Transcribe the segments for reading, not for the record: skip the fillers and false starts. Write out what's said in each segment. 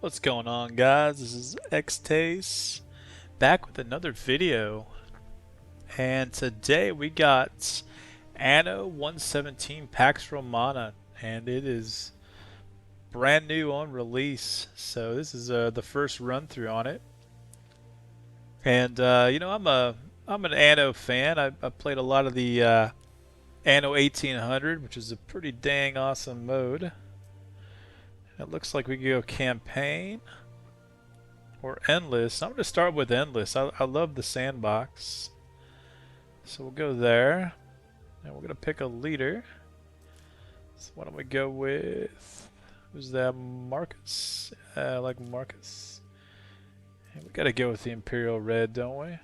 What's going on, guys? This is Xtase back with another video, and today we got Anno 117 Pax Romana, and it is brand new on release. So this is the first run through on it, and I'm an Anno fan. I played a lot of the Anno 1800, which is a pretty dang awesome mode. It looks like we can go campaign or endless. I'm going to start with endless. I love the sandbox. So we'll go there. And we're going to pick a leader. So why don't we go with... Who's that? Marcus? I like Marcus. And we got to go with the Imperial Red, don't we?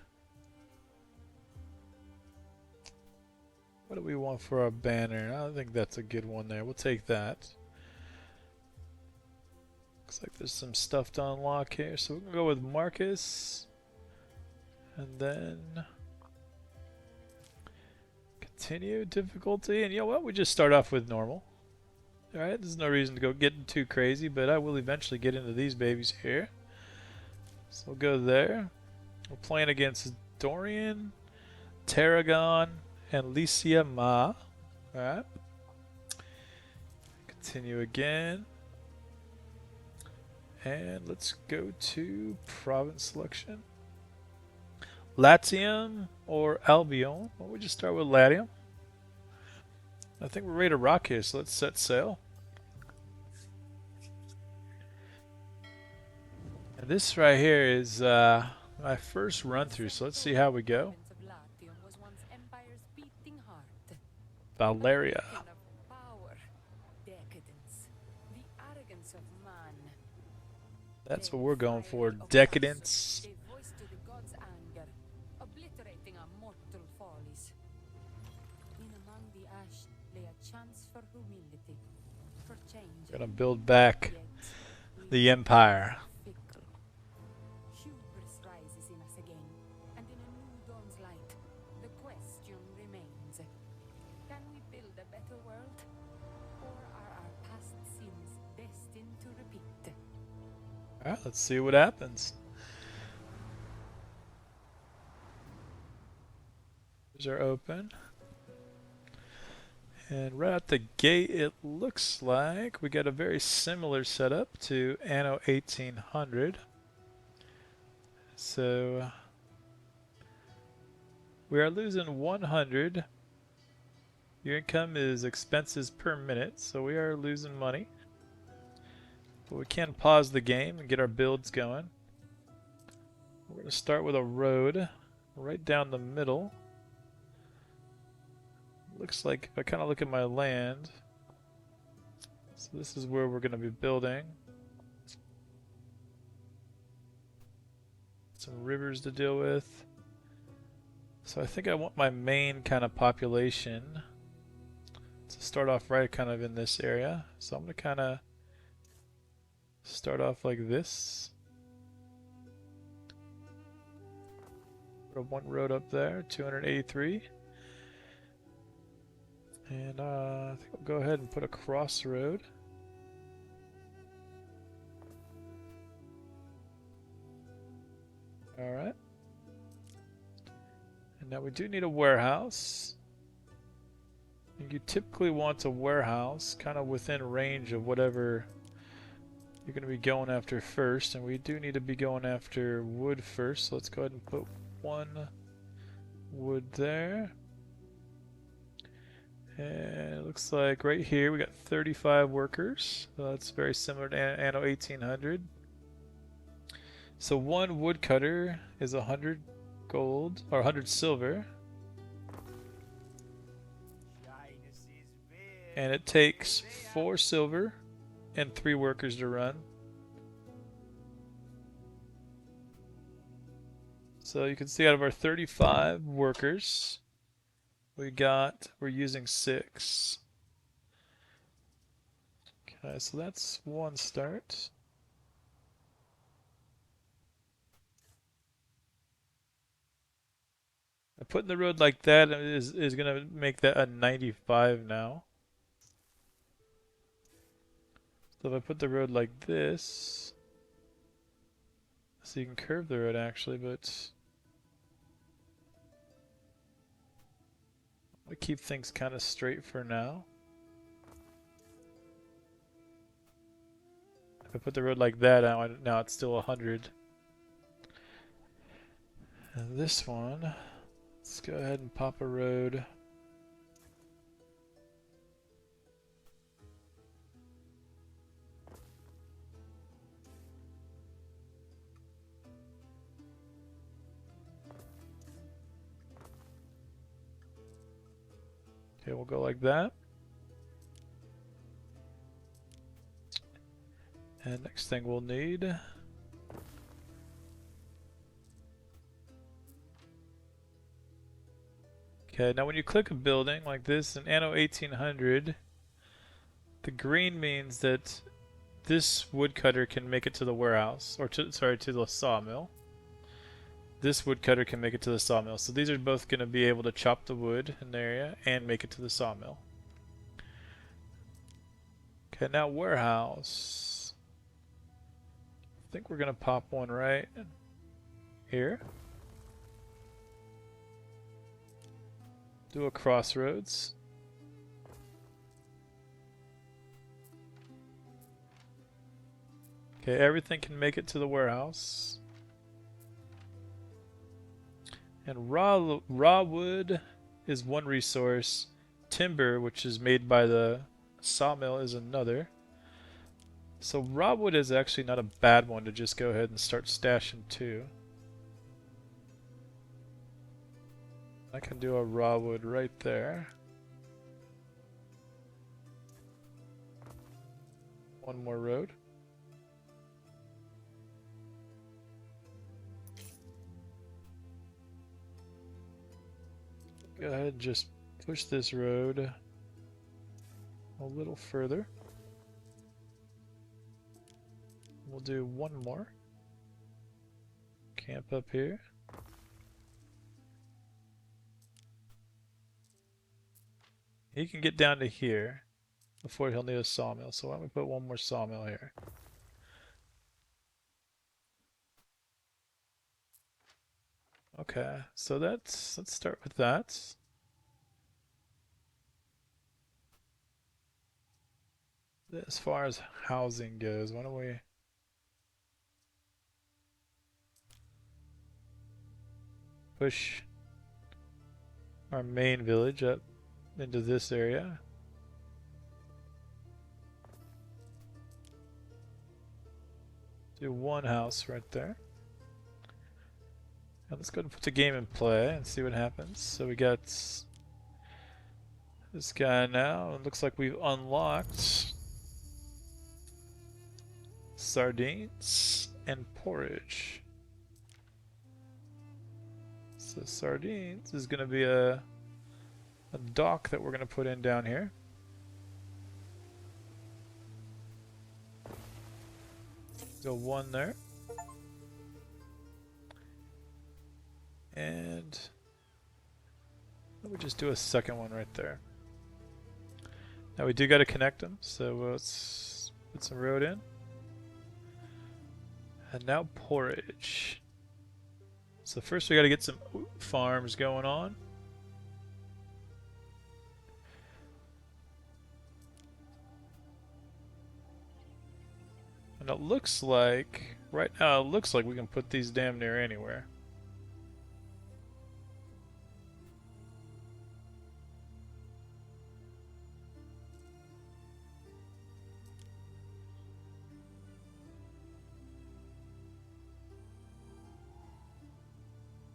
What do we want for our banner? I think that's a good one there. We'll take that. Looks like there's some stuff to unlock here. So we're going to go with Marcus. And then... continue difficulty. And you know what? We just start off with normal. Alright, there's no reason to go getting too crazy, but I will eventually get into these babies here. So we'll go there. We're playing against Dorian, Tarragon, and Licia Ma. Alright. Continue again. And let's go to province selection. Latium or Albion? Well, we just start with Latium. I think we're ready to rock here, so let's set sail. And this right here is my first run through, so let's see how we go. Valeria. That's what we're going for, decadence. We're gonna build back the empire. Hubris rises in us again, and in a new dawn's light, the question remains: can we build a better world, or are our past sins destined to repeat? All right, let's see what happens. Doors are open. And right out the gate, it looks like we got a very similar setup to Anno 1800. So we are losing 100. Your income is expenses per minute, so we are losing money. But we can pause the game and get our builds going. We're going to start with a road right down the middle. Looks like, if I kind of look at my land, so this is where we're going to be building. Some rivers to deal with. So I think I want my main kind of population to start off right kind of in this area. So I'm going to kind of start off like this. Put one road up there, 283. And I think I'll go ahead and put a crossroad. Alright. And now we do need a warehouse. And you typically want a warehouse kind of within range of whatever you're going to be going after first. And we do need to be going after wood first. So let's go ahead and put one wood there. And it looks like right here we got 35 workers. So that's very similar to Anno 1800. So one woodcutter is 100 gold, or 100 silver. And it takes 4 silver and 3 workers to run. So you can see out of our 35 workers, we're using 6. Okay, so that's one start. Putting the road like that is gonna make that a 95 now. So if I put the road like this, So you can curve the road actually, but I'm gonna keep things kind of straight for now. If I put the road like that, now it's still 100. And this one, let's go ahead and pop a road. Okay, we'll go like that. And next thing we'll need, okay, now when you click a building like this in Anno 1800, the green means that this woodcutter can make it to the warehouse, or to the sawmill. This woodcutter can make it to the sawmill. So these are both going to be able to chop the wood in the area and make it to the sawmill. Okay, now warehouse. I think we're going to pop one right here. Do a crossroads. Okay, everything can make it to the warehouse. And raw wood is one resource. Timber, which is made by the sawmill, is another. So raw wood is actually not a bad one to just go ahead and start stashing too. I can do a raw wood right there. One more road. Go ahead and just push this road a little further. We'll do one more. Camp up here. He can get down to here before he'll need a sawmill. So why don't we put one more sawmill here? Okay, so let's start with that. As far as housing goes, why don't we push our main village up into this area? Do one house right there. Now let's go ahead and put the game in play and see what happens. So we got this guy now. It looks like we've unlocked sardines and porridge. So sardines is going to be a dock that we're going to put in down here. Go one there. And let me just do a second one right there. Now we do got to connect them, so let's put some road in. And now porridge. So first we got to get some farms going on. And it looks like, right now it looks like we can put these damn near anywhere.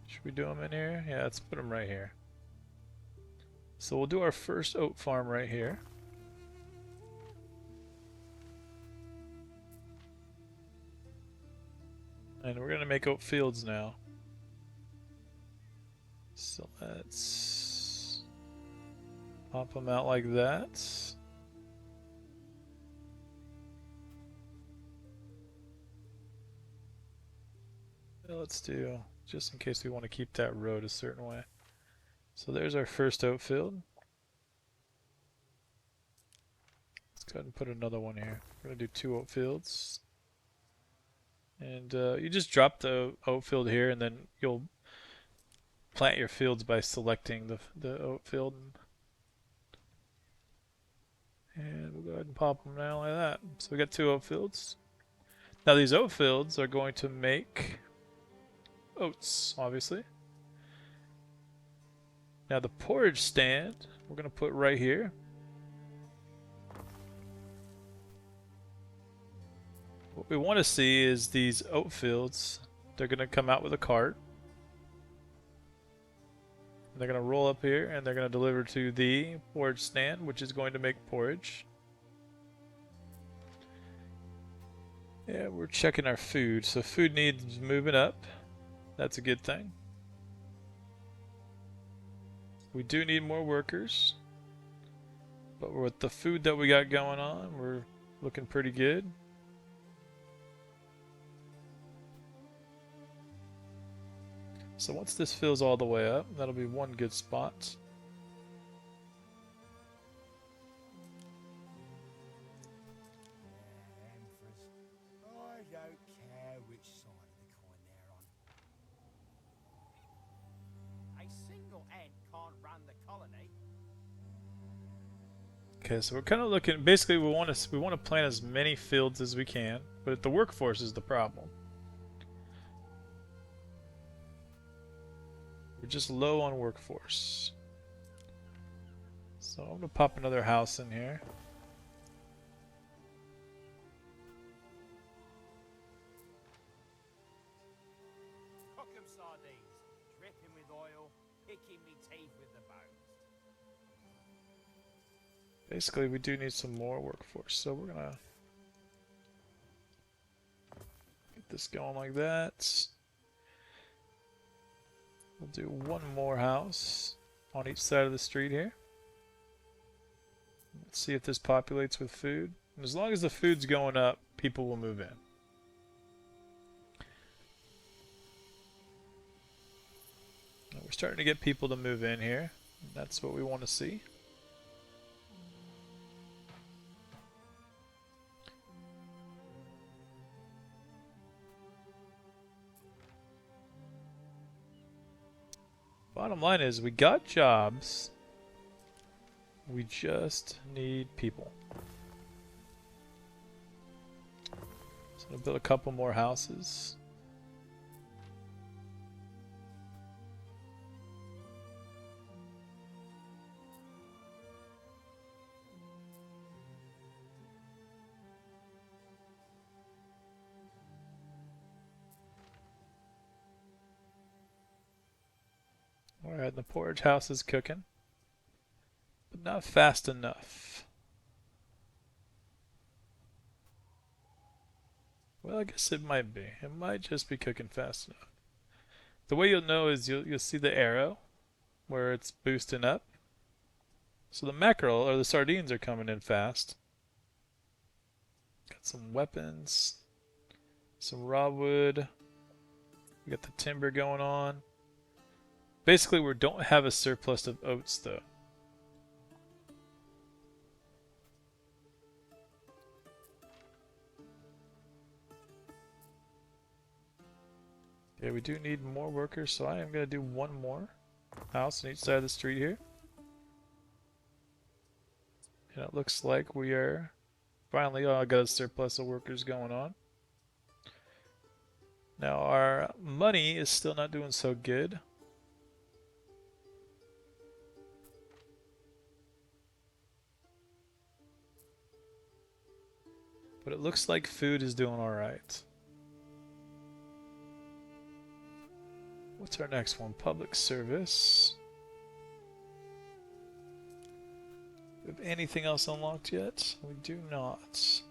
Should we do them in here? Yeah, let's put them right here. So we'll do our first oat farm right here. And we're going to make oat fields now. So let's pop them out like that. Let's do, just in case we want to keep that road a certain way. So there's our first oat field. Let's go ahead and put another one here. We're going to do 2 oat fields. And you just drop the oat field here, and then you'll plant your fields by selecting the oat field. And we'll go ahead and pop them now like that. So we got 2 oat fields. Now these oat fields are going to make oats, obviously. Now the porridge stand, we're going to put right here. What we want to see is these oat fields. They're going to come out with a cart. They're going to roll up here and they're going to deliver to the porridge stand, which is going to make porridge. Yeah, we're checking our food. So food needs moving up. That's a good thing. We do need more workers. But with the food that we got going on, we're looking pretty good. So once this fills all the way up, that'll be one good spot. I don't care which side of the coin they're on. A single ant can't run the colony. Okay, so we're kind of looking. Basically, we want to plant as many fields as we can, but the workforce is the problem. We're just low on workforce. So I'm gonna pop another house in here. Cook 'em sardines, dripping with oil, picking me teeth with the bones. Basically, we do need some more workforce, so we're gonna get this going like that. We'll do one more house on each side of the street here. Let's see if this populates with food. And as long as the food's going up, people will move in. And we're starting to get people to move in here. And that's what we want to see. Bottom line is, we got jobs. We just need people. So I'll build a couple more houses. Alright, the porridge house is cooking. But not fast enough. Well, I guess it might be. It might just be cooking fast enough. The way you'll know is you'll see the arrow where it's boosting up. So the mackerel or the sardines are coming in fast. Got some weapons, some raw wood. We got the timber going on. Basically, we don't have a surplus of oats though. Okay, we do need more workers, so I am going to do one more house on each side of the street here. And it looks like we are finally got a surplus of workers going on. Now our money is still not doing so good. But it looks like food is doing alright. What's our next one? Public service. Do we have anything else unlocked yet? We do not.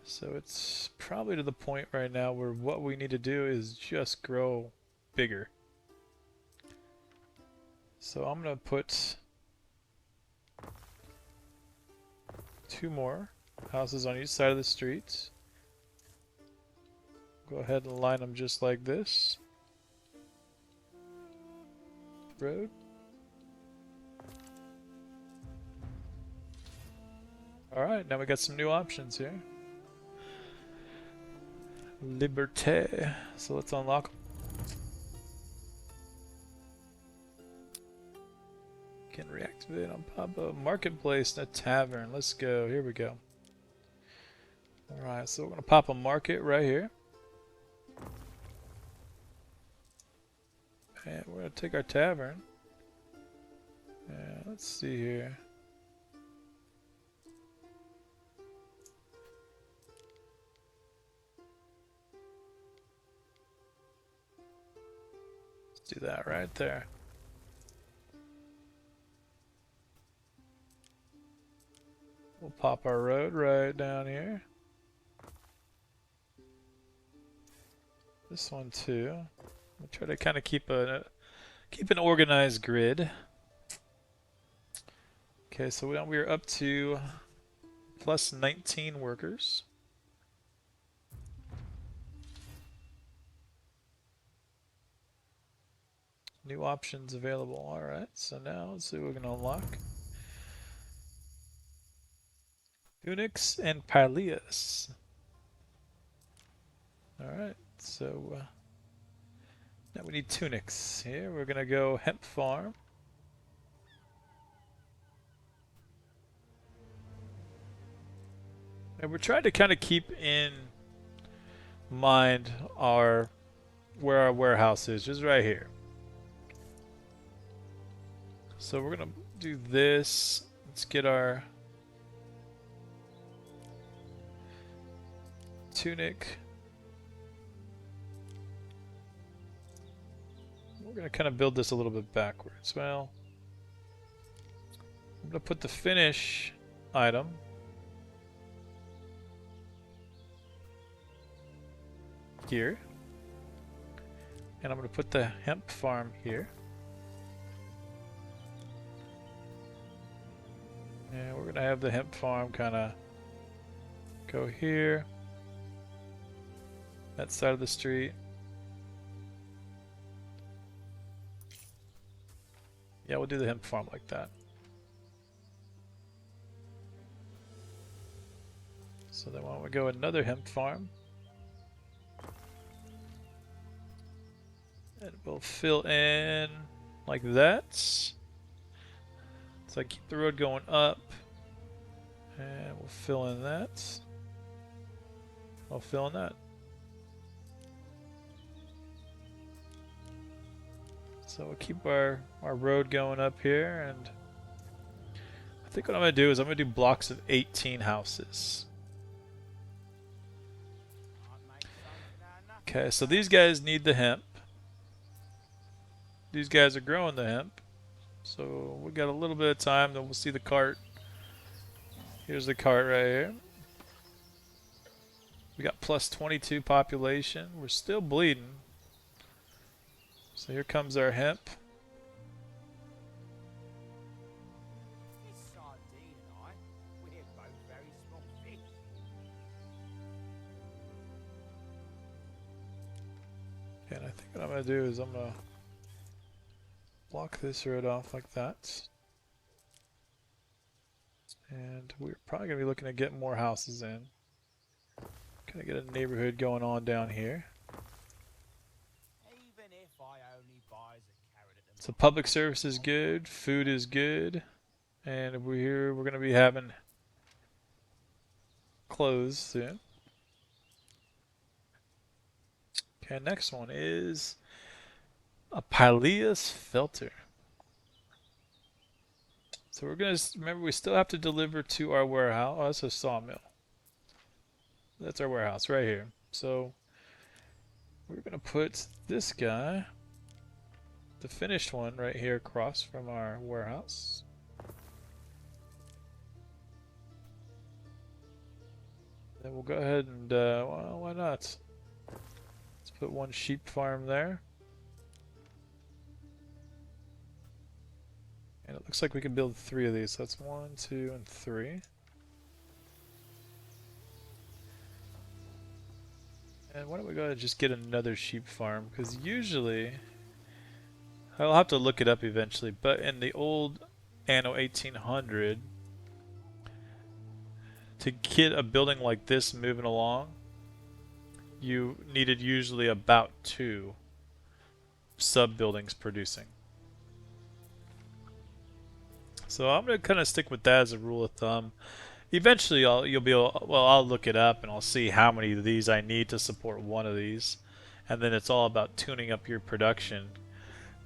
So it's probably to the point right now where what we need to do is just grow bigger. So I'm going to put 2 more houses on each side of the street. Go ahead and line them just like this. Road. Alright, now we got some new options here. Liberté. So let's unlock. Can reactivate on pop-up. Marketplace, a tavern. Let's go. Here we go. Alright, so we're going to pop a market right here. And we're going to take our tavern. Let's see here. Let's do that right there. We'll pop our road right down here. This one too. We'll try to kind of keep an organized grid. Okay, so we're up to plus 19 workers. New options available. Alright, so now let's see what we're going to unlock. Tunics and Pyleas. Alright, so now we need tunics. Here we're going to go hemp farm. And we're trying to kind of keep in mind where our warehouse is, just right here. So we're going to do this. Let's get our tunic. We're going to kind of build this a little bit backwards. Well, I'm going to put the finish item here. And I'm going to put the hemp farm here. And we're going to have the hemp farm kind of go here. That side of the street. Yeah, we'll do the hemp farm like that. So then why don't we go another hemp farm. And we'll fill in like that. So I keep the road going up. And we'll fill in that. I'll fill in that. So we'll keep our road going up here, and I think what I'm going to do is I'm going to do blocks of 18 houses. Okay, so these guys need the hemp. These guys are growing the hemp. So we got a little bit of time, then we'll see the cart. Here's the cart right here. We got plus 22 population. We're still bleeding. So here comes our hemp. This sardine and I, we're both very small fish. And I think what I'm going to do is I'm going to block this road off like that. And we're probably going to be looking to get more houses in. Kind of get a neighborhood going on down here. Even if I only buys a carrot at the So public service is good, food is good, and we're going to be having clothes soon. Okay, next one is a Pyleas filter. So we're going to, remember we still have to deliver to our warehouse. Oh, that's a sawmill. That's our warehouse right here. So we're going to put this guy, the finished one, right here across from our warehouse. Then we'll go ahead and, well, why not? Let's put one sheep farm there. And it looks like we can build 3 of these. So that's 1, 2, and 3. And why don't we go ahead and just get another sheep farm? Because usually, I'll have to look it up eventually, but in the old Anno 1800, to get a building like this moving along, you needed usually about 2 sub-buildings producing. So I'm going to kind of stick with that as a rule of thumb. Eventually you'll be able, well, I'll look it up and I'll see how many of these I need to support one of these. And then it's all about tuning up your production.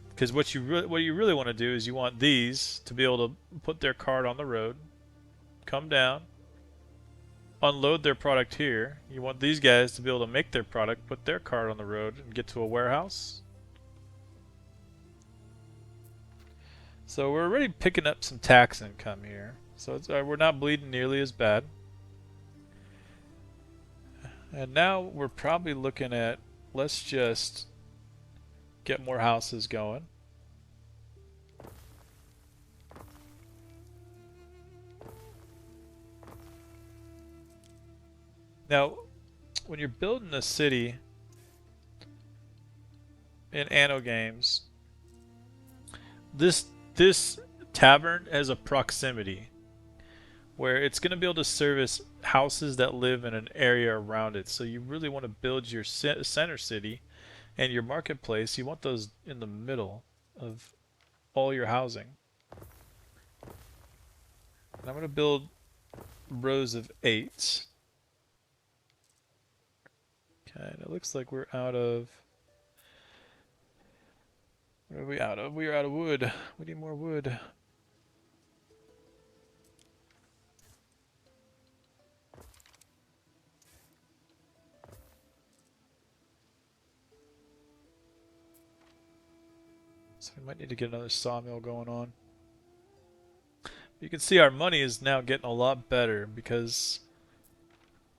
Because what you really want to do is you want these to be able to put their cart on the road, come down, unload their product here. You want these guys to be able to make their product, put their cart on the road, and get to a warehouse. So we're already picking up some tax income here. So it's, we're not bleeding nearly as bad. And now we're probably looking at, let's just get more houses going. Now, when you're building a city in Anno games, this tavern has a proximity where it's going to be able to service houses that live in an area around it. So you really want to build your center city and your marketplace. You want those in the middle of all your housing. And I'm going to build rows of 8. Okay, and it looks like we're out of... What are we out of? We are out of wood. We need more wood. So we might need to get another sawmill going on. You can see our money is now getting a lot better because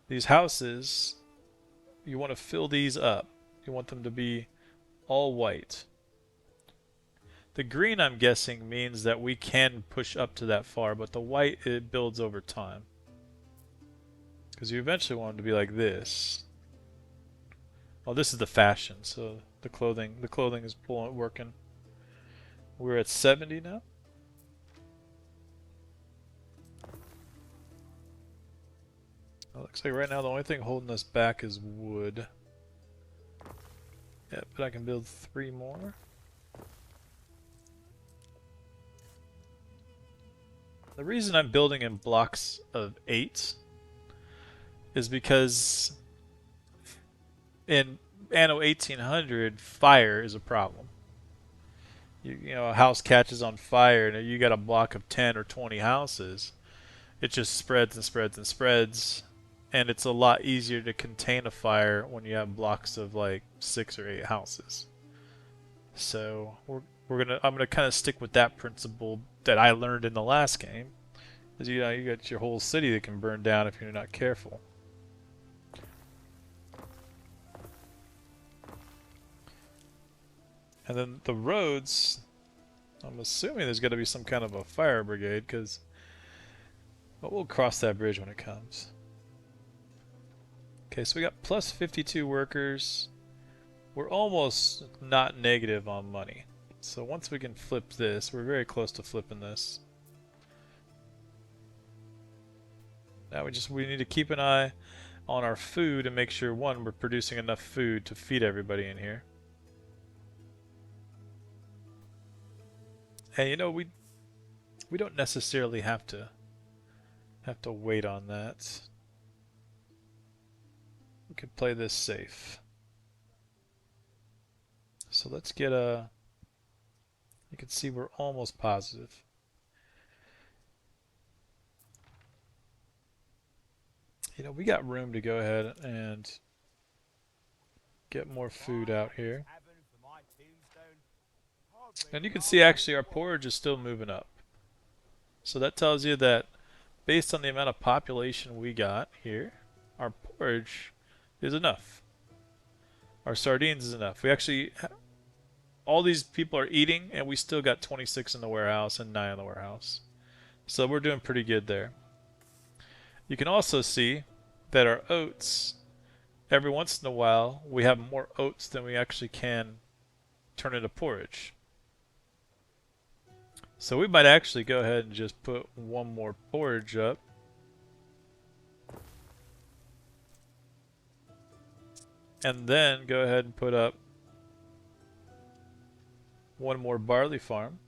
these houses, you want to fill these up. You want them to be all white. The green, I'm guessing, means that we can push up to that far, but the white, it builds over time. Because you eventually want them to be like this. Well, this is the fashion, so the clothing is working. We're at 70 now. Well, looks like right now the only thing holding us back is wood. Yeah, but I can build 3 more. The reason I'm building in blocks of 8 is because in Anno 1800, fire is a problem. You know, a house catches on fire and you got a block of 10 or 20 houses. It just spreads and spreads and spreads. And it's a lot easier to contain a fire when you have blocks of like 6 or 8 houses. So I'm gonna kind of stick with that principle that I learned in the last game. Is you got your whole city that can burn down if you're not careful. And then the roads, I'm assuming there's got to be some kind of a fire brigade, but we'll cross that bridge when it comes. Okay, so we got plus 52 workers. We're almost not negative on money. So once we can flip this, we're very close to flipping this. Now we need to keep an eye on our food and make sure, one, we're producing enough food to feed everybody in here. And you know, we don't necessarily have to wait on that. We could play this safe. So let's get a... You can see we're almost positive. You know, we got room to go ahead and get more food out here. And you can see actually our porridge is still moving up. So that tells you that based on the amount of population we got here, our porridge is enough. Our sardines is enough. We actually, all these people are eating and we still got 26 in the warehouse and 9 in the warehouse. So we're doing pretty good there. You can also see that our oats, every once in a while, we have more oats than we actually can turn into porridge. So we might actually go ahead and just put one more porridge up. And then go ahead and put up one more barley farm.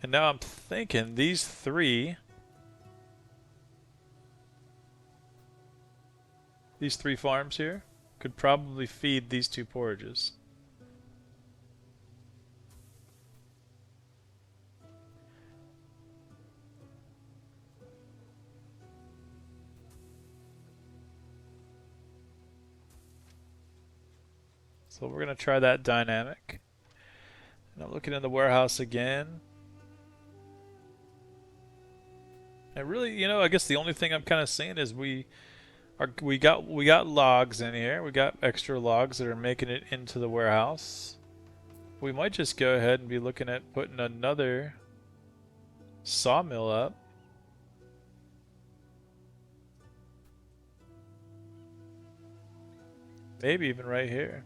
And now I'm thinking these three farms here could probably feed these two porridges. So we're going to try that dynamic. And I'm looking in the warehouse again. And really, you know, I guess the only thing I'm kind of seeing is we got logs in here. We got extra logs that are making it into the warehouse. We might just go ahead and be looking at putting another sawmill up. Maybe even right here.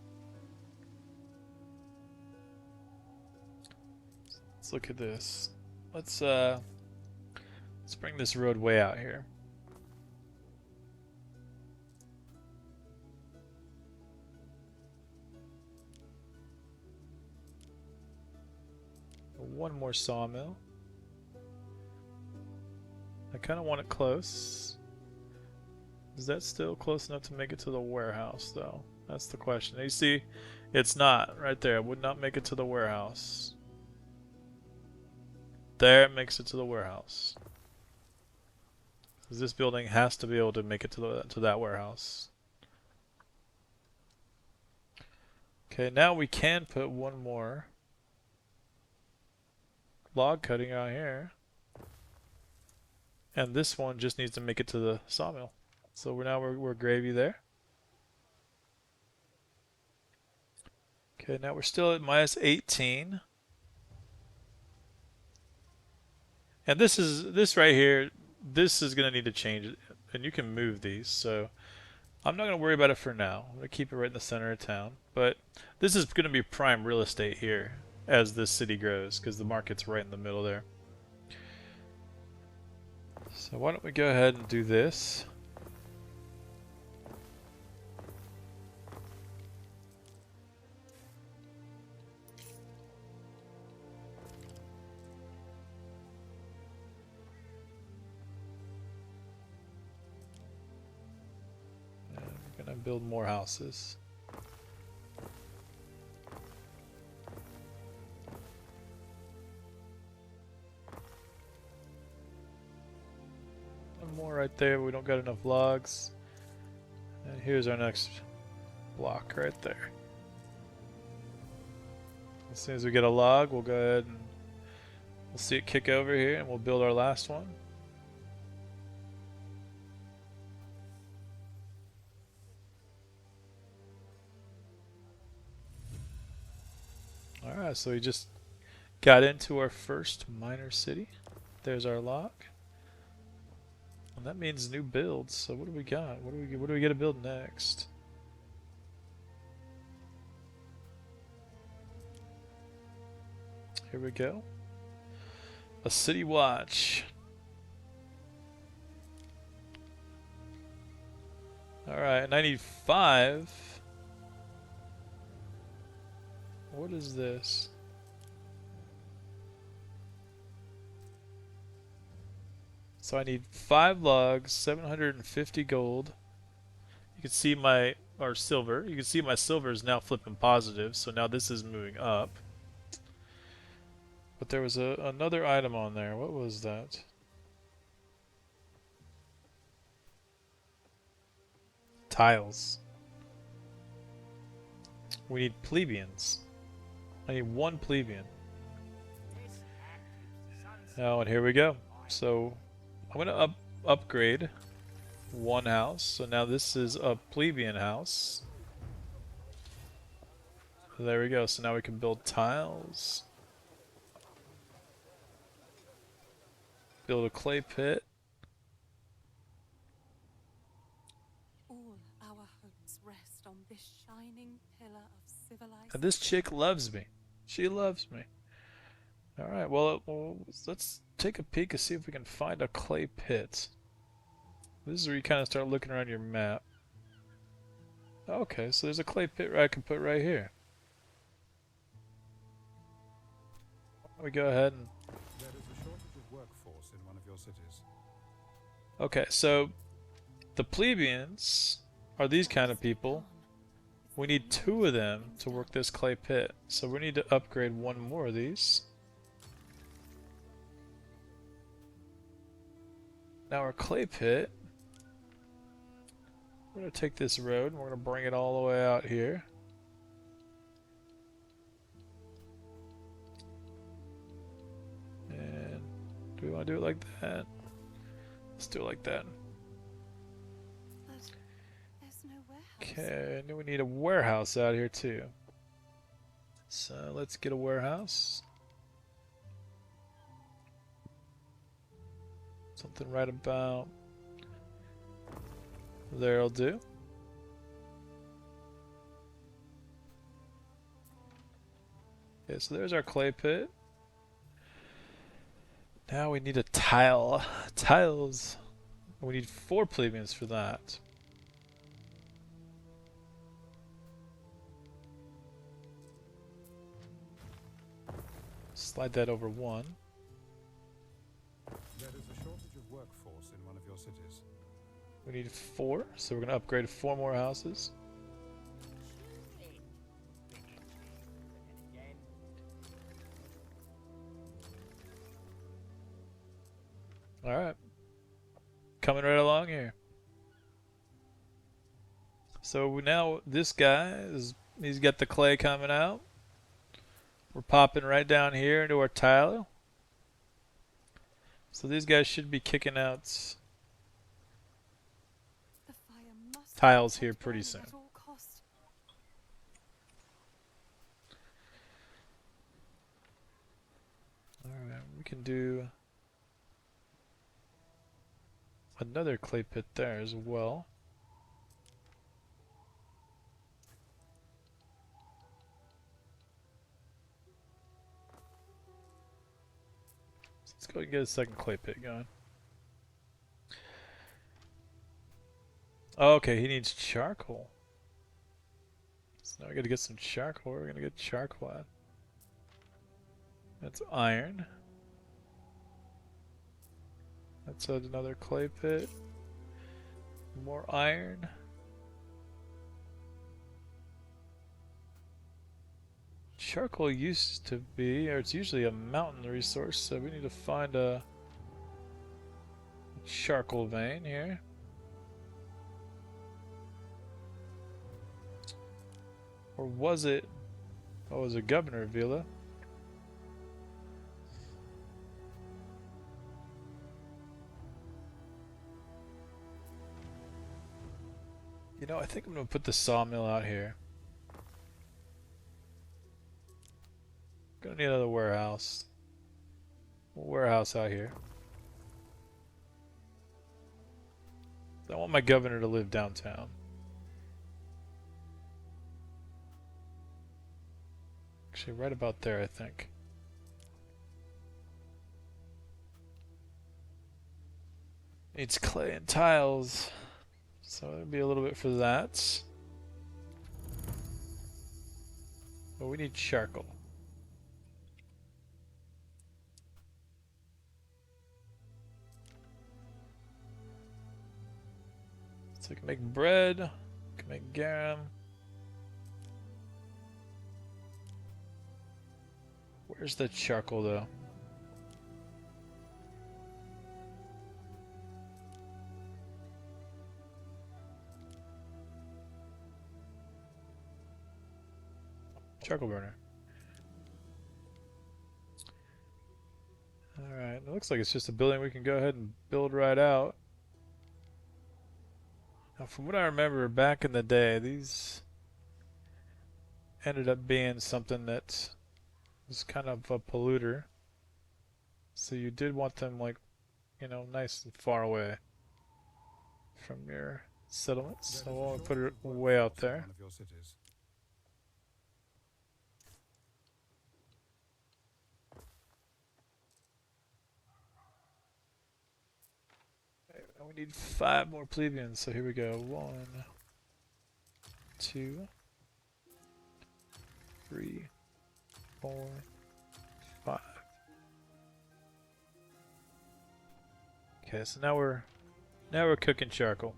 Let's look at this. Let's bring this road way out here. One more sawmill. I kind of want it close. Is that still close enough to make it to the warehouse, though? That's the question. You see, it's not right there. It would not make it to the warehouse. There, it makes it to the warehouse. This building has to be able to make it to that warehouse. Okay, now we can put one more log cutting out here. And this one just needs to make it to the sawmill. So we're gravy there. Okay, now we're still at minus 18. And this right here, this is gonna need to change, and you can move these, so I'm not gonna worry about it for now. I'm gonna keep it right in the center of town. But this is gonna be prime real estate here as this city grows, because the market's right in the middle there. So why don't we go ahead and do this? And we're gonna build more houses. More right there. We don't got enough logs. And here's our next block right there. As soon as we get a log, we'll go ahead and we'll see it kick over here, and we'll build our last one. Alright, so we just got into our first minor city. There's our log. And that means new builds. So what do we got? What do we get to build next? Here we go. A city watch. Alright, and I need 5. What is this? So I need 5 logs, 750 gold. You can see silver. You can see my silver is now flipping positive, so now this is moving up. But there was another item on there. What was that? Tiles. We need plebeians. I need 1 plebeian. Oh, and here we go. So I'm gonna upgrade 1 house. So now this is a plebeian house. There we go. So now we can build tiles. Build a clay pit. All our hopes rest on this shining pillar of civilization. And this chick loves me. She loves me. Alright, well, let's take a peek and see if we can find a clay pit. This is where you kind of start looking around your map. Okay, so there's a clay pit I can put right here. Why don't we go ahead and... There is a shortage of workforce in one of your cities. Okay, so the plebeians are these kind of people. We need 2 of them to work this clay pit. So we need to upgrade 1 more of these. Now our clay pit, we're going to take this road and we're going to bring it all the way out here. And do we want to do it like that? Let's do it like that. But there's no warehouse. Okay, and then we need a warehouse out here too. So let's get a warehouse. Something right about there'll do. Okay, so there's our clay pit. Now we need a tile. Tiles. We need 4 plebeians for that. Slide that over 1. There is a shortage of workforce in one of your cities. We need 4, so we're going to upgrade 4 more houses. Alright. Coming right along here. So now this guy he's got the clay coming out. We're popping right down here into our tile. So these guys should be kicking out The fire must tiles be here kept pretty burning soon. at all cost. Alright, we can do another clay pit there as well. So let's go and get a second clay pit going. Oh, okay, he needs charcoal. So now we gotta get some charcoal. We're gonna get charcoal out. That's iron. That's another clay pit. More iron. Charcoal used to be, or it's usually a mountain resource, so we need to find a charcoal vein here. Or was it? Oh, it was a Governor Villa. You know, I think I'm gonna put the sawmill out here. Gonna need another warehouse. A warehouse out here. I want my governor to live downtown. Actually, right about there, I think. Needs clay and tiles. So it'll be a little bit for that. But we need charcoal. So we can make bread, can make garum. Where's the charcoal though? Charcoal burner. Alright, it looks like it's just a building we can go ahead and build right out. Now, from what I remember back in the day, these ended up being something that was kind of a polluter. So you did want them, like, you know, nice and far away from your settlements. So we'll put it way out there. One of your cities. And we need 5 more plebeians, so here we go. 1, 2, 3, 4, 5. Okay, so now we're cooking charcoal.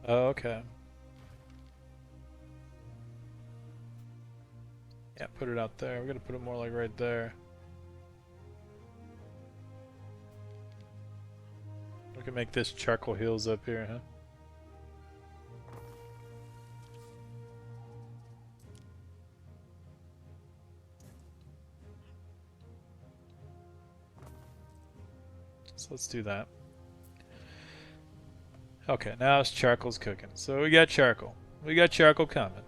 Oh, okay. Yeah, put it out there. We're gonna put it more like right there. We can make this charcoal hills up here, huh? So let's do that. Okay, now it's charcoal's cooking. So we got charcoal. We got charcoal coming.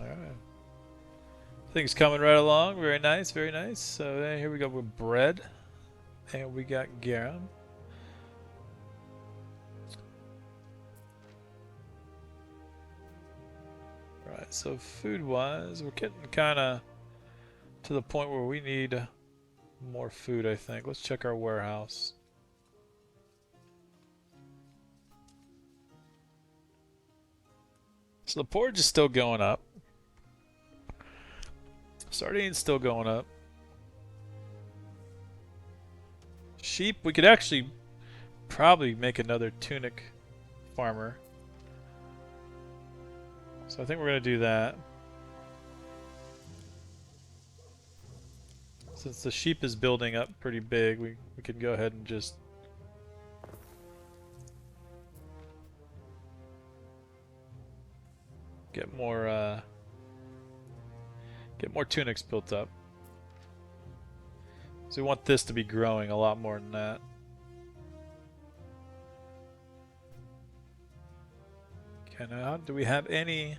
Alright. Things coming right along. Very nice, very nice. So then here we go with bread. And we got garum. Right, so food-wise, we're getting kind of to the point where we need more food, I think. Let's check our warehouse. So the porridge is still going up. Sardine's still going up. Sheep, we could actually probably make another tunic farmer. So I think we're going to do that. Since the sheep is building up pretty big, we can go ahead and just get more tunics built up. So we want this to be growing a lot more than that. Okay, now do we have any?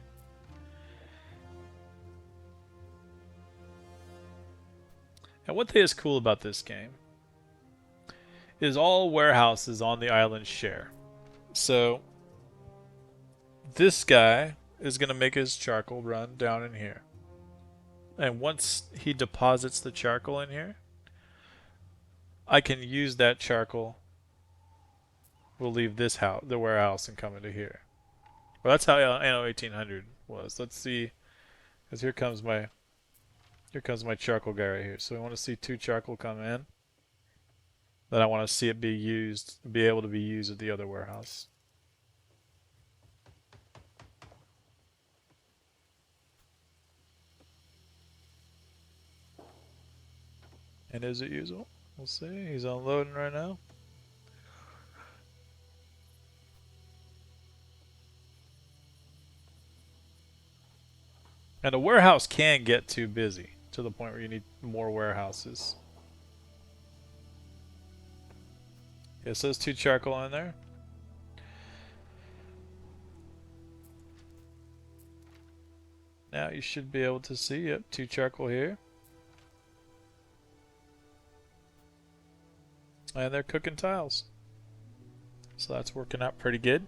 And one thing that's cool about this game is all warehouses on the island share. So this guy is going to make his charcoal run down in here. And once he deposits the charcoal in here, I can use that charcoal. We'll leave this house, the warehouse, and come into here. Well, that's how Anno 1800 was. Let's see, because here comes my charcoal guy right here. So we want to see 2 charcoal come in. Then I want to see it be able to be used at the other warehouse. And is it usable? We'll see. He's unloading right now. And a warehouse can get too busy to the point where you need more warehouses. Yeah, so there's 2 charcoal in there. Now you should be able to see, yep, 2 charcoal here. And they're cooking tiles. So that's working out pretty good.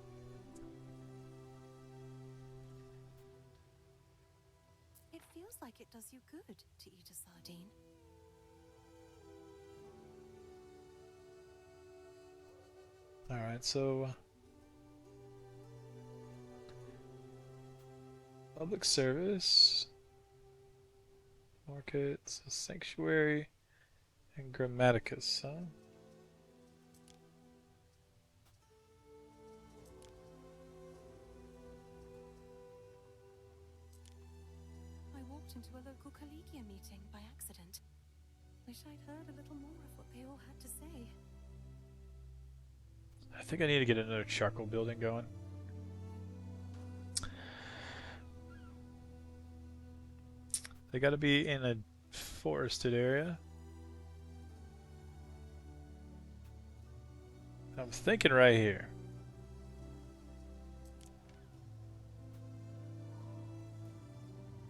It feels like it does you good to eat a sardine. Alright, so public service, markets, sanctuary, and grammaticus, huh? I walked into a local collegia meeting by accident. Wish I'd heard a little more of what they all had to say. I think I need to get another charcoal building going. They gotta be in a forested area. I'm thinking right here.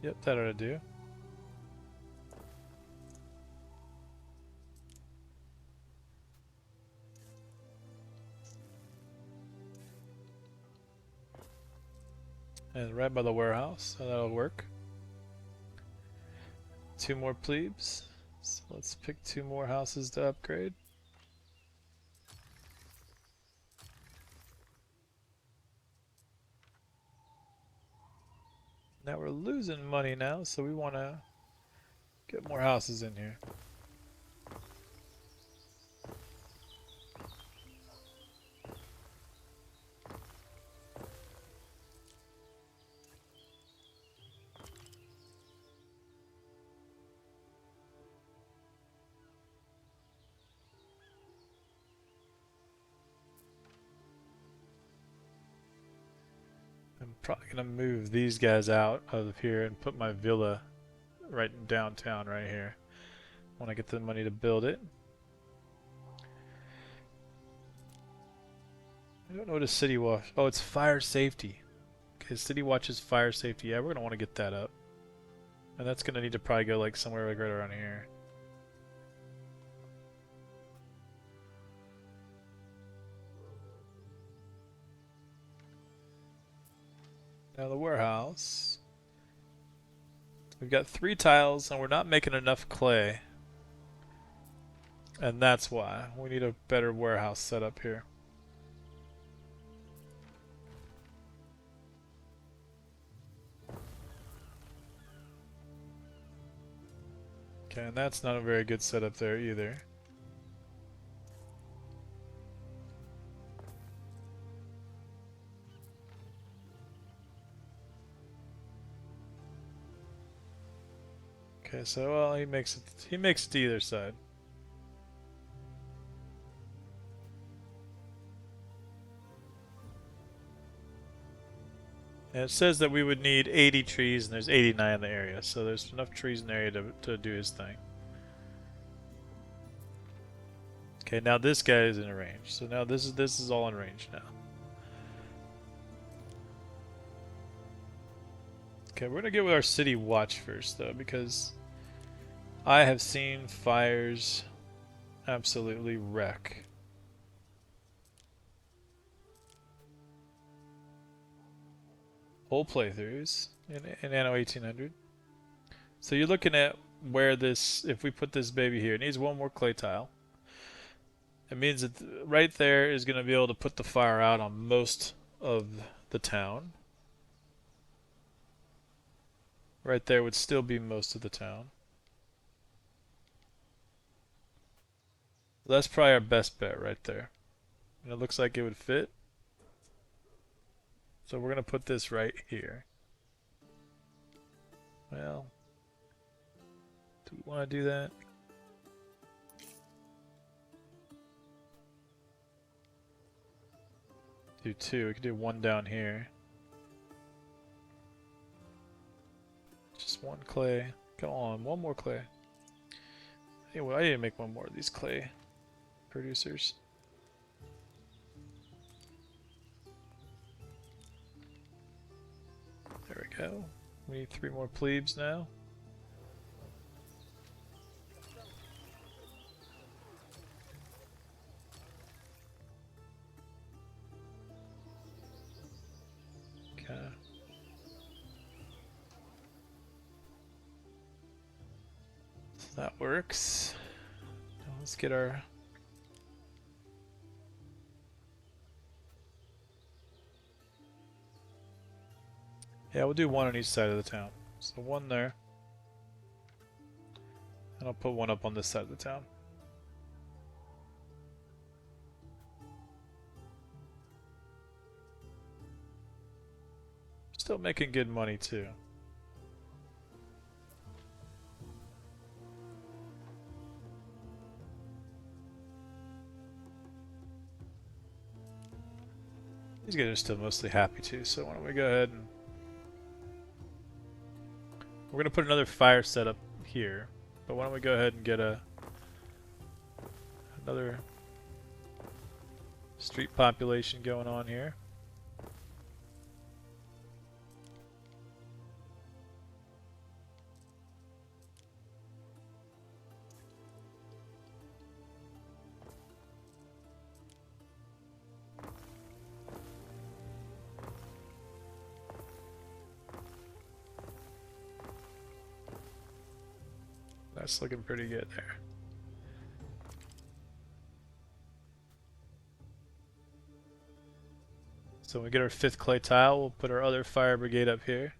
Yep, that ought to do. And right by the warehouse, so that'll work. 2 more plebes. So let's pick 2 more houses to upgrade. Now we're losing money now, so we want to get more houses in here. I'm probably going to move these guys out of here and put my villa right in downtown right here. When I get the money to build it. I don't know what a city watch. Oh, it's fire safety. Okay, city watch is fire safety. Yeah, we're going to want to get that up. And that's going to need to probably go like somewhere like right around here. Now the warehouse. We've got 3 tiles and we're not making enough clay. And that's why we need a better warehouse set up here. Okay, and that's not a very good setup there either. Okay, so well, he makes it to either side. And it says that we would need 80 trees, and there's 89 in the area, so there's enough trees in the area to do his thing. Okay, now this guy is in range, so now this is all in range now. Okay, we're gonna get with our city watch first though, because I have seen fires absolutely wreck. Whole playthroughs in Anno 1800. So you're looking at where this, if we put this baby here, it needs 1 more clay tile. It means that right there is going to be able to put the fire out on most of the town. Right there would still be most of the town. That's probably our best bet right there. And it looks like it would fit. So we're going to put this right here. Well, do we want to do that? Do 2. We could do 1 down here. Just 1 clay. Come on, 1 more clay. Anyway, I need to make 1 more of these clay producers. There we go. We need 3 more plebes now. Okay. So that works. Now let's get our... Yeah, we'll do 1 on each side of the town. So 1 there. And I'll put 1 up on this side of the town. Still making good money too. These guys are still mostly happy too, so why don't we go ahead and... We're going to put another fire setup here, but why don't we go ahead and get another street population going on here. That's looking pretty good there. So when we get our 5th clay tile, we'll put our other fire brigade up here.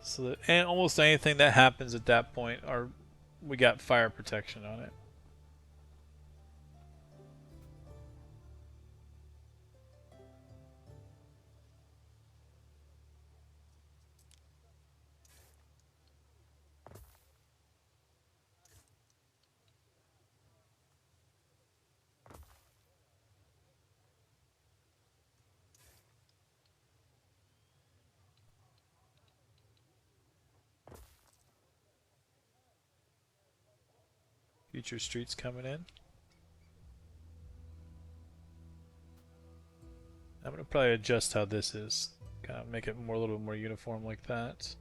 So that, and almost anything that happens at that point, we got fire protection on it. Future streets coming in. I'm gonna probably adjust how this is. Kind of make it more a little bit more uniform like that.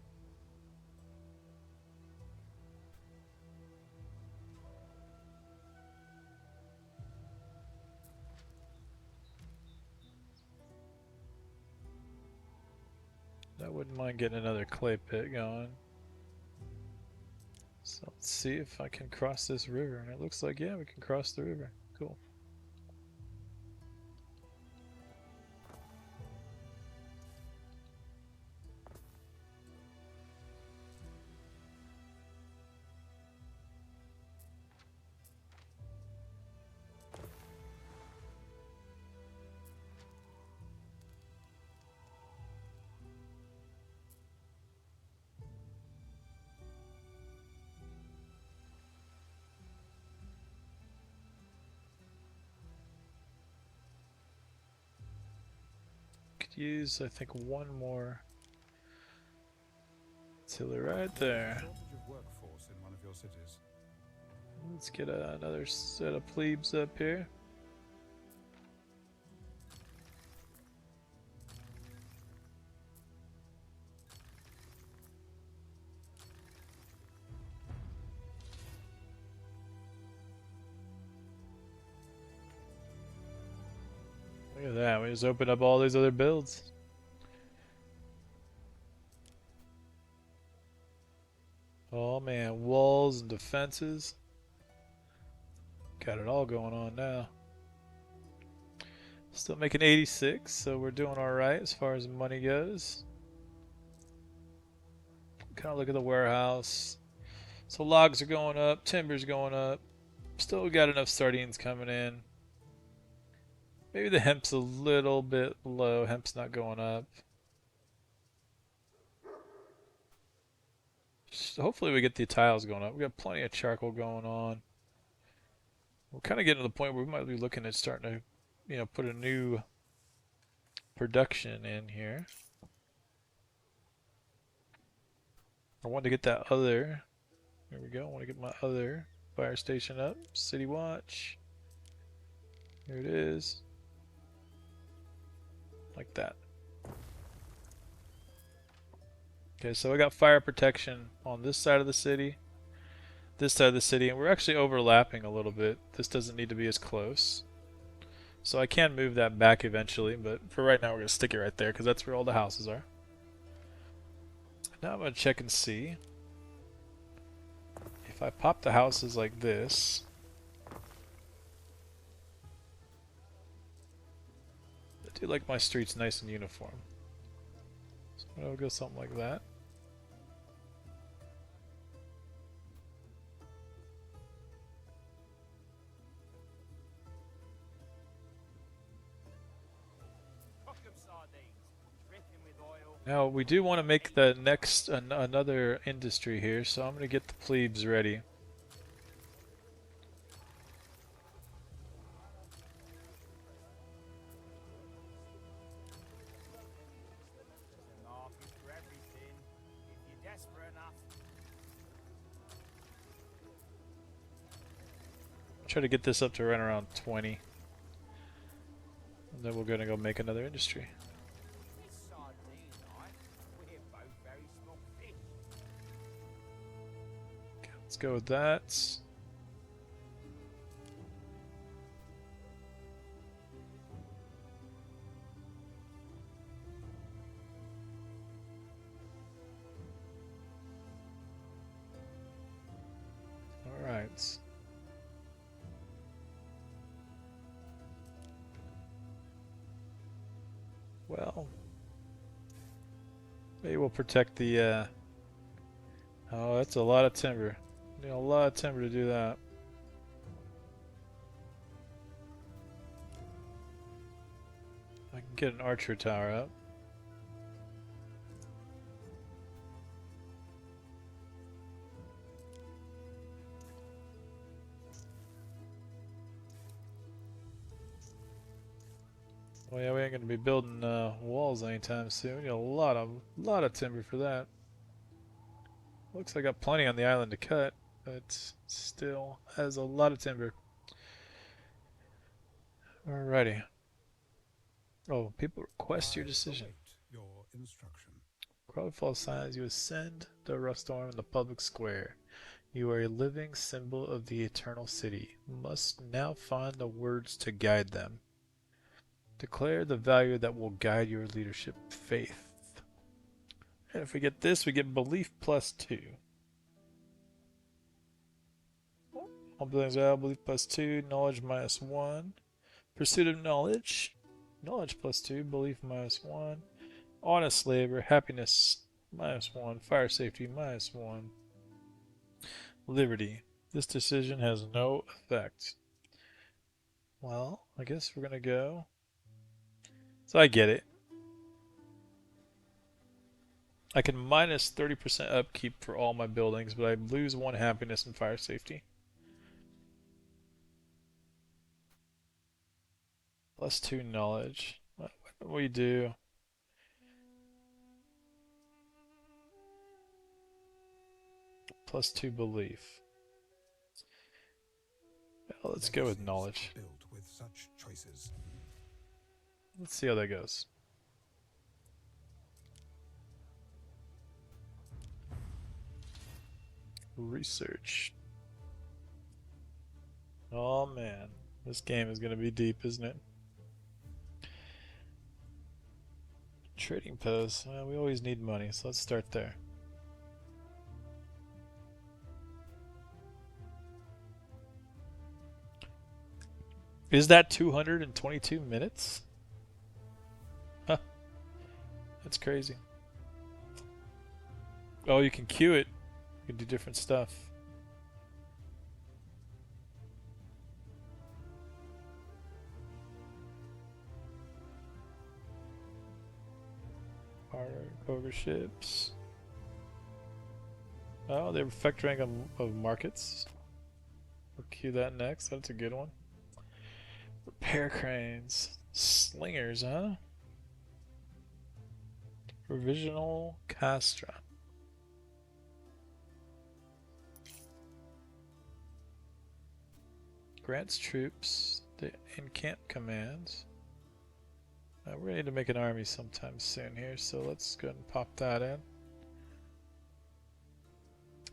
I wouldn't mind getting another clay pit going. So let's see if I can cross this river. And it looks like, yeah, we can cross the river. Cool. Could use, I think, one more artillery right there. Shortage of workforce in one of your cities. Let's get another set of plebes up here. Look at that, we just opened up all these other builds. Oh man, walls and defenses. Got it all going on now. Still making 86, so we're doing alright as far as money goes. Kind of look at the warehouse. So logs are going up, timber's going up. Still got enough sardines coming in. Maybe the hemp's a little bit low. Hemp's not going up. So hopefully we get the tiles going up. We got plenty of charcoal going on. We're kind of getting to the point where we might be looking at starting to, put a new production in here. I want to get that other. There we go. I want to get my other fire station up. City Watch. Here it is. Like that. Okay, so I got fire protection on this side of the city, this side of the city, and we're actually overlapping a little bit. This doesn't need to be as close. So I can move that back eventually, but for right now we're going to stick it right there because that's where all the houses are. Now I'm going to check and see. If I pop the houses like this, I do like my streets nice and uniform. So I'll go something like that. Now we do want to make the next another industry here, so I'm going to get the plebes ready. Try to get this up to right around 20. And then we're going to go make another industry. Okay, let's go with that. Well, maybe we'll protect the. Oh, that's a lot of timber. Need a lot of timber to do that. I can get an archer tower up. Well, yeah, we ain't gonna be building walls anytime soon. We need a lot of timber for that. Looks like I got plenty on the island to cut, but still has a lot of timber. Alrighty. Oh, people request your decision. Await your instruction. Crowdfall signs you ascend the rust storm in the public square. You are a living symbol of the eternal city. Must now find the words to guide them. Declare the value that will guide your leadership: faith. And if we get this, we get belief +2. All buildings are belief +2, knowledge -1. Pursuit of knowledge, knowledge +2, belief -1. Honest labor, happiness -1, fire safety -1. Liberty. This decision has no effect. Well, I guess we're gonna go. So I get it. I can minus 30% upkeep for all my buildings, but I lose 1 happiness and fire safety. +2 knowledge. What do we do? +2 belief. Well, let's go with knowledge. Built with such choices. Let's see how that goes. Research. Oh man, this game is going to be deep, isn't it? Trading posts. Well, we always need money, so let's start there. Is that 222 minutes? Huh. That's crazy. Oh, you can queue it. You can do different stuff. Ogre ships. Oh, they're factoring of markets. We'll queue that next. That's a good one. Repair cranes. Slingers, huh? Provisional Castra. Grants troops the encamp commands. We're going to need to make an army sometime soon here, so let's go ahead and pop that in.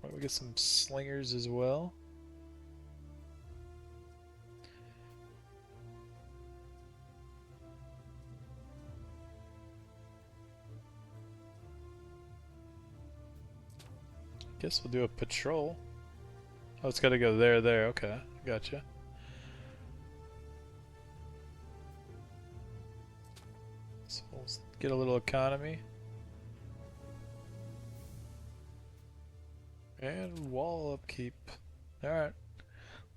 Right, we get some slingers as well. Guess we'll do a patrol. Oh, it's got to go there. Okay, gotcha. So we'll get a little economy. And wall upkeep. Alright.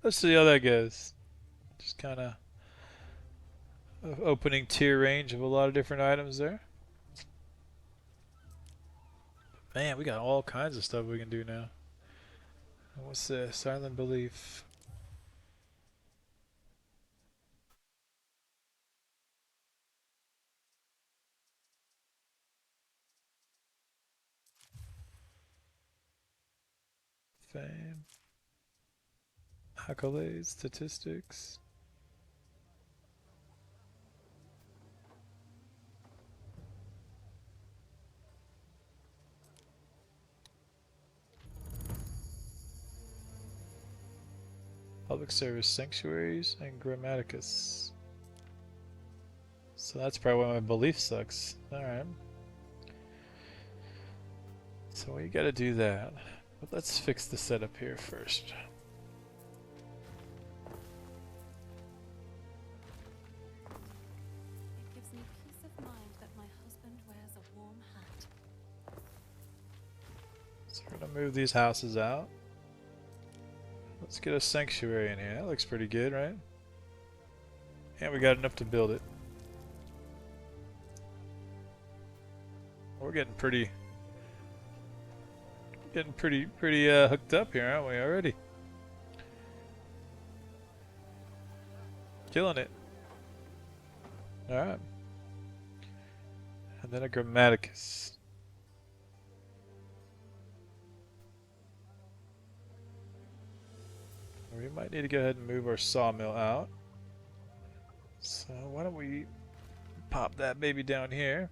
Let's see how that goes. Just kind of opening tier range of a lot of different items there. Man, we got all kinds of stuff we can do now. What's this? Silent belief. Fame. Accolades, statistics. Public service sanctuaries and grammaticus. So that's probably why my belief sucks. Alright. So we gotta do that. But let's fix the setup here first. It gives me peace of mind that We're gonna move these houses out. Let's get a sanctuary in here. That looks pretty good, right? And we got enough to build it. We're getting pretty hooked up here, aren't we, already? Killing it. Alright. And then a Grammaticus. We might need to go ahead and move our sawmill out. So why don't we pop that baby down here.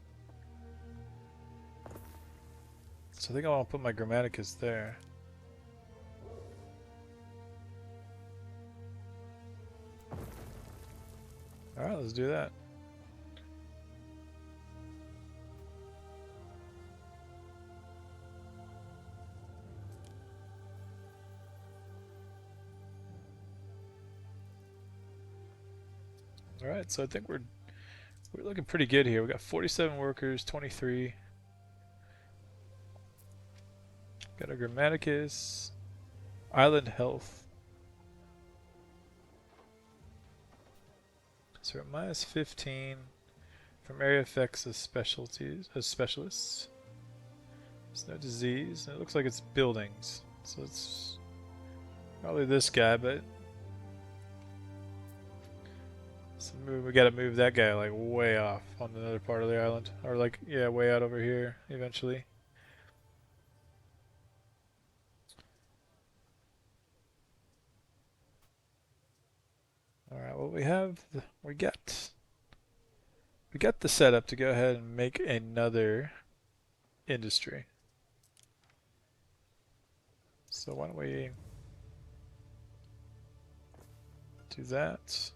So I think I want to put my Grammaticus there. Alright, let's do that. Alright, so I think we're looking pretty good here. We got 47 workers, 23. Got a Grammaticus. Island health. So we're at minus 15 from area effects as specialists. There's no disease. And it looks like it's buildings. So it's probably this guy, but we gotta move that guy like way off on another part of the island. Or like, yeah, way out over here eventually. Alright, well we got the setup to go ahead and make another industry. So why don't we do that?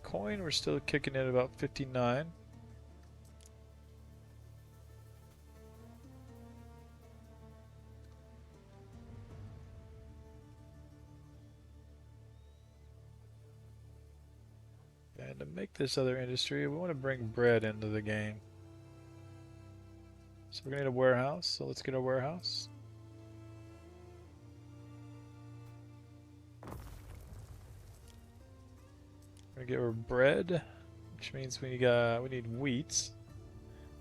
Coin, we're still kicking in about 59. And to make this other industry, we want to bring bread into the game. So we're going to need a warehouse, so let's get a warehouse. We're going to get our bread, which means we need wheat.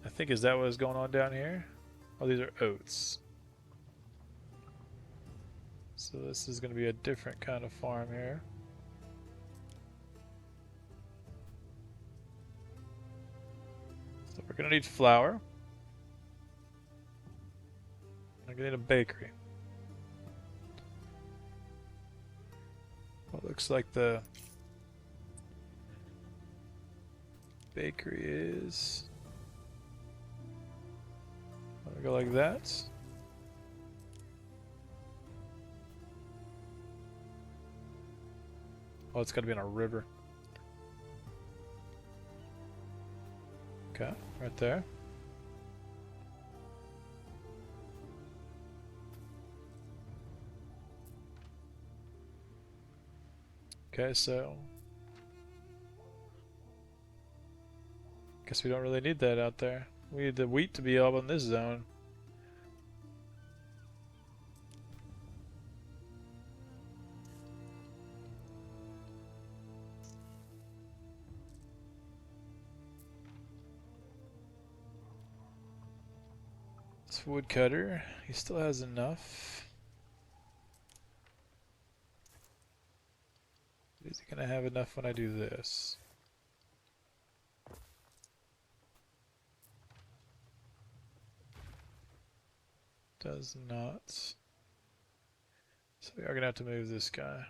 I think, is that what is going on down here? Oh, these are oats. So this is going to be a different kind of farm here. So we're going to need flour. We're going to need a bakery. Well, it looks like the bakery is... I'm going to go like that. Oh, it's got to be on a river. Okay, right there. Okay, so guess we don't really need that out there. We need the wheat to be up in this zone. This woodcutter, he still has enough. Is he gonna have enough when I do this? Does not. So we are gonna have to move this guy.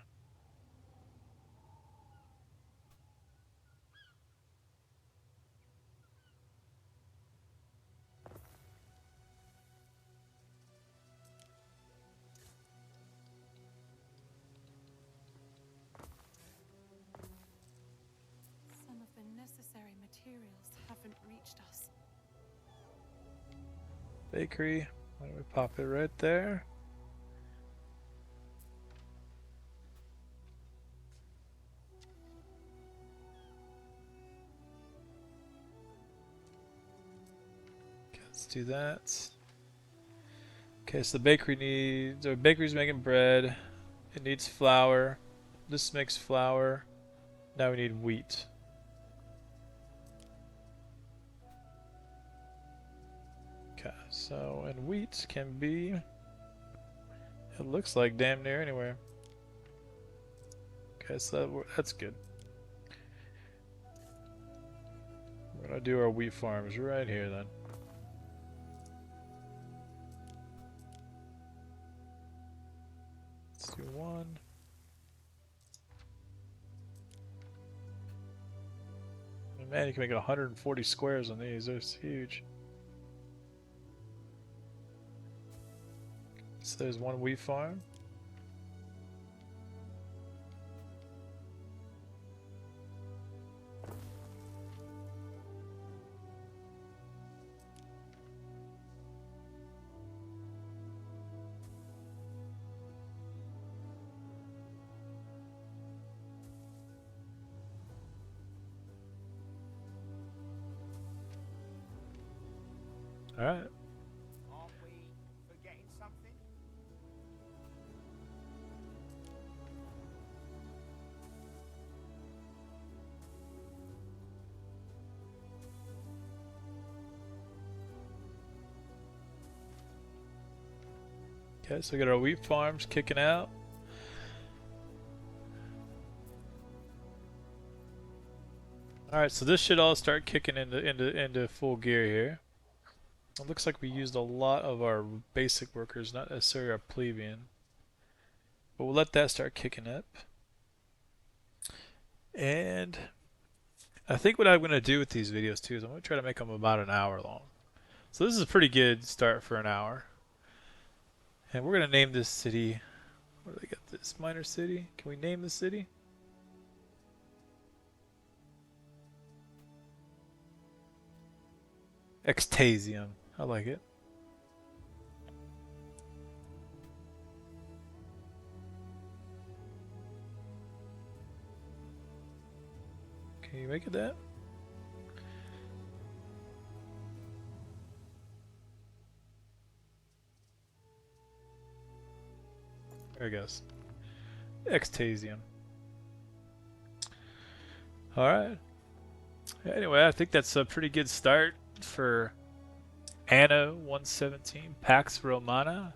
Some of the necessary materials haven't reached us. Bakery. Why don't we pop it right there? do that. Okay, so the bakery's making bread. It needs flour. This makes flour. Now we need wheat. Okay, so, and wheat can be, it looks like damn near anywhere. Okay, so that's good. We're gonna do our wheat farms right here then. Let's do one. And man, you can make 140 squares on these. That's huge. So there's one wheat farm. Alright. Aren't we forgetting something? Okay, so we got our wheat farms kicking out. Alright, so this should all start kicking into full gear here. It looks like we used a lot of our basic workers, not necessarily our plebeian. But we'll let that start kicking up. And I think what I'm going to do with these videos too is I'm going to try to make them about an hour long. So this is a pretty good start for an hour. And we're going to name this city. Where do they got this? Minor city? Can we name the city? Xtase. I like it. Can you make it that? There it goes. Xtase. Alright. Anyway, I think that's a pretty good start for Anno 117 Pax Romana.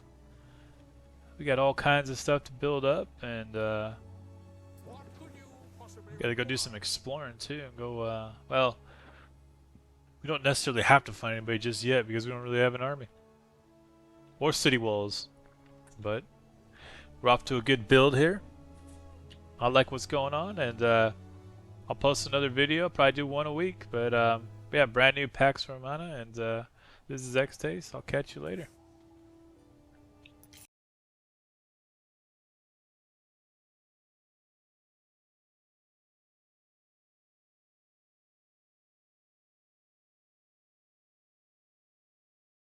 We got all kinds of stuff to build up, and What could you possibly gotta go do some exploring too, and go. Well, we don't necessarily have to find anybody just yet because we don't really have an army or city walls, but we're off to a good build here. I like what's going on, and I'll post another video. I'll probably do one a week, but yeah, brand new Pax Romana, and this is Xtase. I'll catch you later.